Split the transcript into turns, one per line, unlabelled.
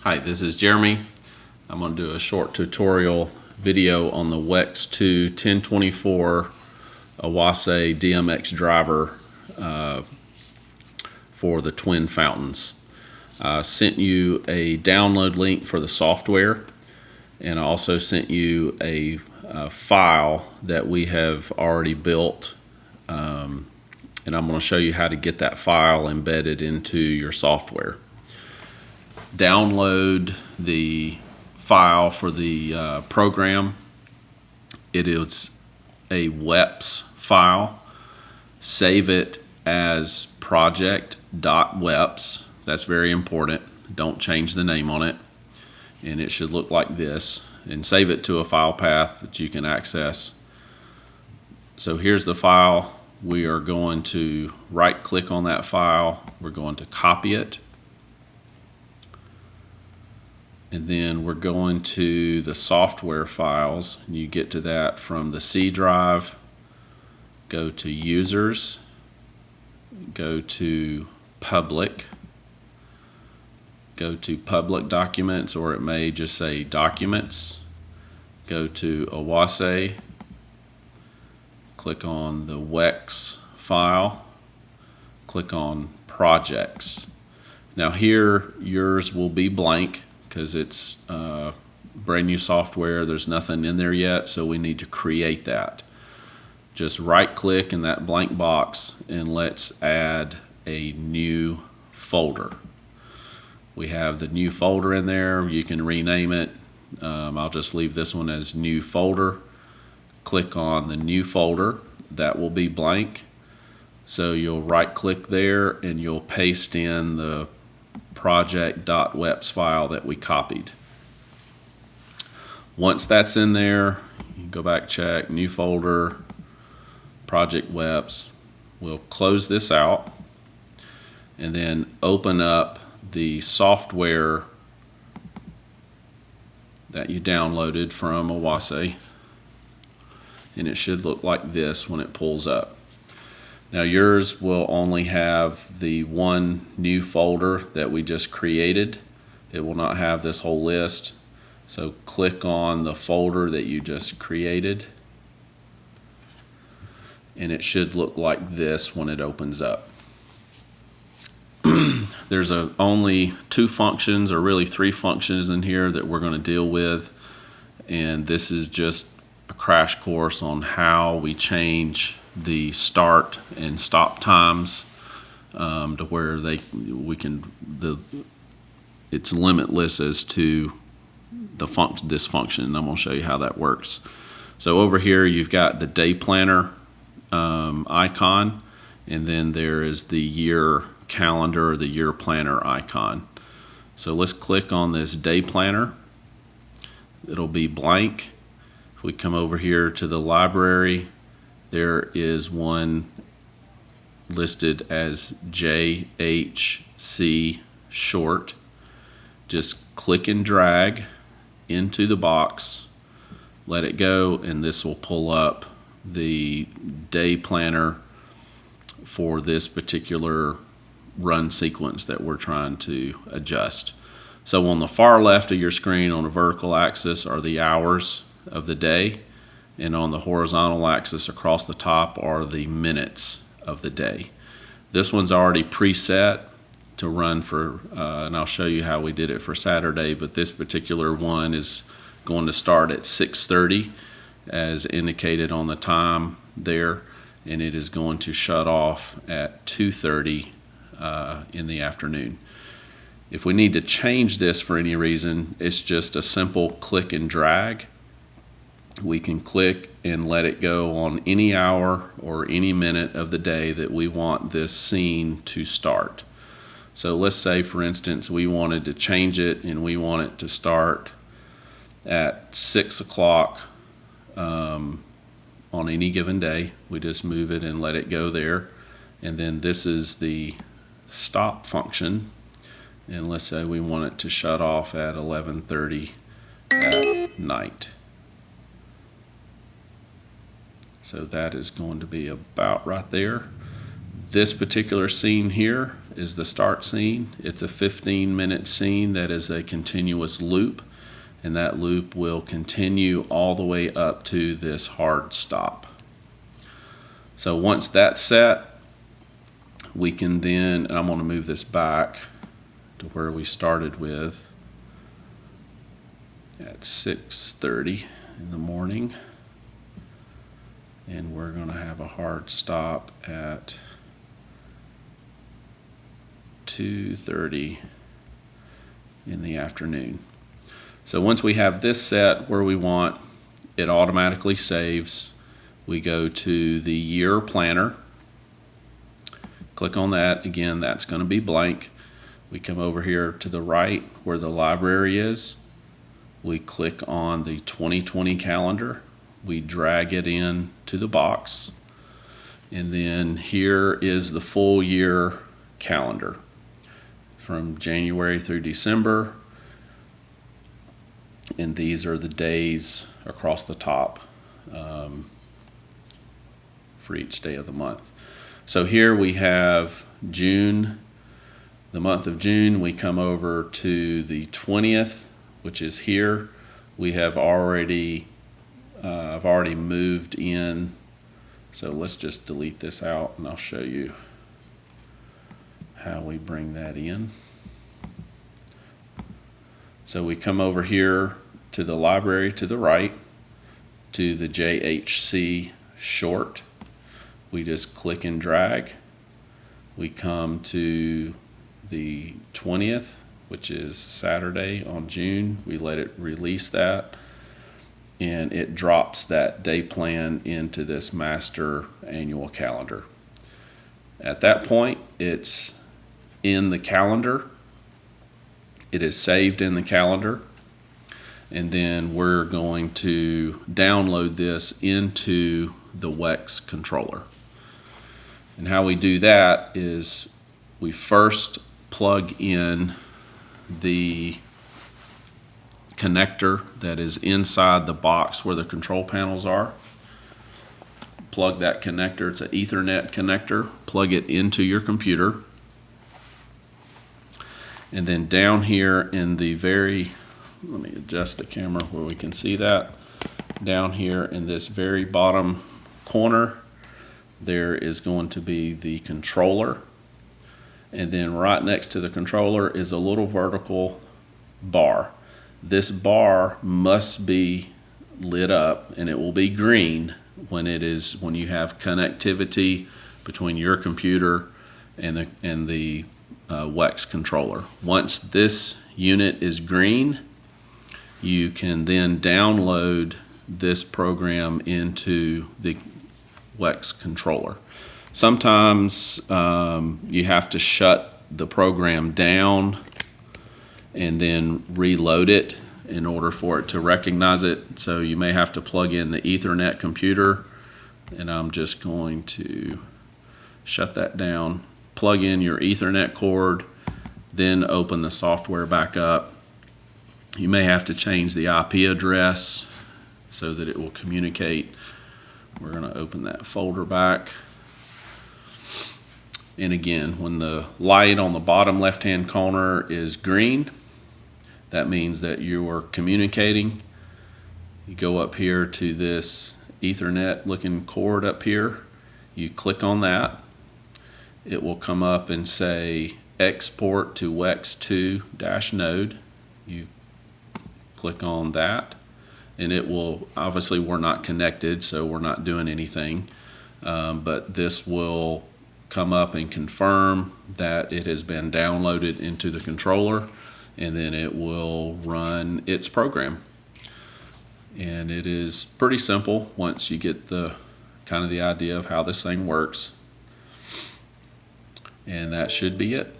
Hi, this is Jeremy. I'm going to do a short tutorial video on the WEX 2 1024 Awase DMX driver for the twin fountains. I sent you a download link for the software, and I also sent you a file that we have already built, and I'm going to show you how to get that file embedded into your software. Download the file for the program. It is a WEPS file. Save it as project.weps. That's very important. Don't change the name on it. And it should look like this. And save it to a file path that you can access. So here's the file. We are going to right click on that file. We're going to copy it. And then we're going to the software files. You get to that from the C drive. Go to users. Go to public. Go to public documents, or it may just say documents. Go to Awase. Click on the WEX file. Click on projects. Now here yours will be blank, because it's brand new software. There's nothing in there yet, so we need to create that. Just right click in that blank box and let's add a new folder. We have the new folder in there. You can rename it. I'll just leave this one as new folder. Click on the new folder. That will be blank. So you'll right click there and you'll paste in the project.weps file that we copied. Once that's in there, you go back, check, new folder, project weps. We'll close this out and then open up the software that you downloaded from Awase, and it should look like this when it pulls up. Now yours will only have the one new folder that we just created. It will not have this whole list. So click on the folder that you just created, and it should look like this when it opens up. There's only two functions, or really three functions in here that we're going to deal with, and this is just a crash course on how we change the start and stop times to where it's limitless as to this function, and I'm going to show you how that works. So over here you've got the day planner icon, and then there is the year calendar, or the year planner icon. So let's click on this day planner. It'll be blank. If we come over here to the library, there is one listed as JHC short. Just click and drag into the box, let it go, and this will pull up the day planner for this particular run sequence that we're trying to adjust. So on the far left of your screen on the vertical axis are the hours of the day, and on the horizontal axis across the top are the minutes of the day. This one's already preset to run for, and I'll show you how we did it for Saturday, but this particular one is going to start at 6:30 as indicated on the time there, and it is going to shut off at 2:30 in the afternoon. If we need to change this for any reason, it's just a simple click and drag. We can click and let it go on any hour or any minute of the day that we want this scene to start. So let's say, for instance, we wanted to change it and we want it to start at 6 o'clock on any given day. We just move it and let it go there. And then this is the stop function. And let's say we want it to shut off at 11:30 at night. So that is going to be about right there. This particular scene here is the start scene. It's a 15-minute scene that is a continuous loop, and that loop will continue all the way up to this hard stop. So once that's set, we can then, and I'm going to move this back to where we started with at 6:30 in the morning, and we're going to have a hard stop at 2:30 in the afternoon. So once we have this set where we want, it automatically saves. We go to the year planner, click on that. Again, that's going to be blank. We come over here to the right where the library is. We click on the 2020 calendar. We drag it in to the box. And then here is the full year calendar from January through December. And these are the days across the top for each day of the month. So here we have June, the month of June. We come over to the 20th, which is here. We have already, I've already moved in. So let's just delete this out and I'll show you how we bring that in. So we come over here to the library to the right, to the JHC short. We just click and drag. We come to the 20th, which is Saturday on June. We let it release that, and it drops that day plan into this master annual calendar. At that point, it's in the calendar. It is saved in the calendar, and then we're going to download this into the WEX controller. And how we do that is we first plug in the connector that is inside the box where the control panels are. Plug that connector, it's an Ethernet connector, plug it into your computer. And then down here in the very, let me adjust the camera where we can see that. Down here in this very bottom corner, there is going to be the controller. And then right next to the controller is a little vertical bar. This bar must be lit up, and it will be green when you have connectivity between your computer and the WEX controller. Once this unit is green, you can then download this program into the WEX controller. Sometimes you have to shut the program down and then reload it in order for it to recognize it. So you may have to plug in the Ethernet computer, and I'm just going to shut that down. Plug in your Ethernet cord, then open the software back up. You may have to change the IP address so that it will communicate. We're going to open that folder back. And again, when the light on the bottom left-hand corner is green, that means that you are communicating. You go up here to this Ethernet looking cord up here. You click on that. It will come up and say export to WEX2-node. You click on that, and it will, obviously we're not connected, so we're not doing anything, but this will come up and confirm that it has been downloaded into the controller, and then it will run its program. And it is pretty simple once you get the kind of the idea of how this thing works. And that should be it.